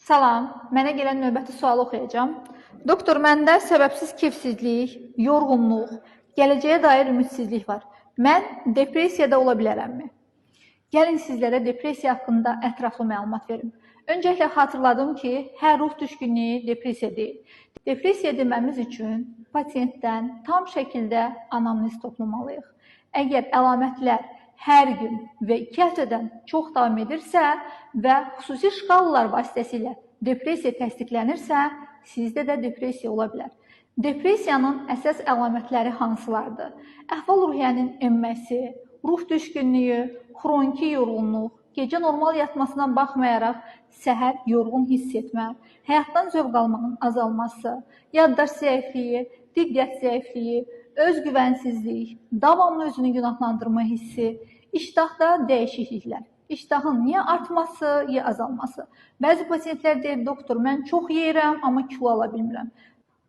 Salam, mənə gələn növbəti sualı oxuyacağam. Doktor, məndə səbəbsiz keyfsizlik, yorğunluq, gələcəyə dair ümidsizlik var. Mən depressiyada ola bilərəmmi? Gəlin sizlərə depressiya haqqında ətraflı məlumat verim. Öncəliklə xatırladım ki, hər ruh düşkünlüyü depressiya deyil. Depressiya deməmiz üçün pasiyentdən tam şəkildə anamnez toplamalıyıq. Əgər əlamətlər hər gün və 2 həftədən çox davam edirsə və xüsusi şkalalar vasitəsilə depressiya təsdiqlənirsə, sizdə də depressiya ola bilər. Depressiyanın əsas əlamətləri hansılardır? Əhval-ruhiyyənin enməsi, ruh düşkünlüyü, xroniki yorğunluq, gecə normal yatmasına baxmayaraq səhər yorğun hiss etmə, həyatdan zövq almanın azalması, yaddaş zəifliyi, diqqət zəifliyi, özgüvənsizlik, davamlı özünü günahlandırma hissi, iştahda dəyişikliklər. İştahın niyə artması, ya azalması. Bəzi pasiyentlər deyir, doktor, mən çox yeyirəm, amma kilo ala bilmirəm.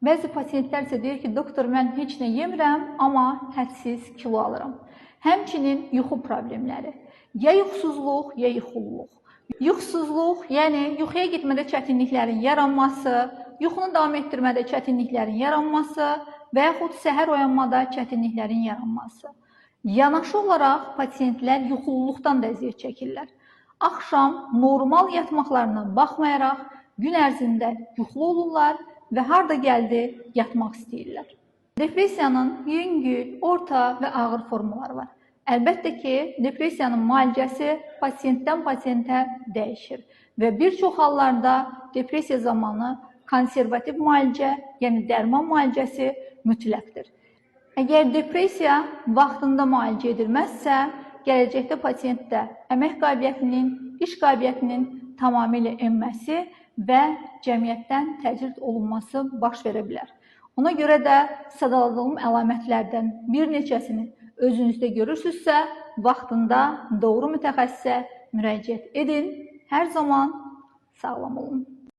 Bəzi pasiyentlər isə deyir ki, doktor, mən heç nə yemirəm, amma hədsiz kilo alıram. Həmçinin yuxu problemləri. Ya yuxusuzluq, ya yuxululuq. Yuxusuzluq, yəni yuxuya getmədə çətinliklərin yaranması, yuxunu davam etdirmədə çətinliklərin yaranması və yaxud səhər oyanmada çətinliklərin yaranması. Yanaşı olaraq pasiyentlər yuxululuqdan da əziyyət çəkirlər. Axşam normal yatmaqlarına baxmayaraq gün ərzində yuxulu olurlar və harda gəldi yatmaq istəyirlər. Depressiyanın yüngül, orta və ağır formaları var. Əlbəttə ki, depressiyanın müalicəsi pasiyentdən pasiyentə dəyişir və bir çox hallarda depressiya zamanı konservativ müalicə, yəni dərman müalicəsi mütləqdir. Əgər depressiya vaxtında müalicə edilməzsə, gələcəkdə pasiyentdə əmək qabiliyyətinin, iş qabiliyyətinin tamamilə enməsi və cəmiyyətdən təcrid olunması baş verə bilər. Ona görə də sadaladığım əlamətlərdən bir neçəsini özünüzdə görürsünüzsə, vaxtında doğru mütəxəssisə müraciət edin. Hər zaman sağlam olun.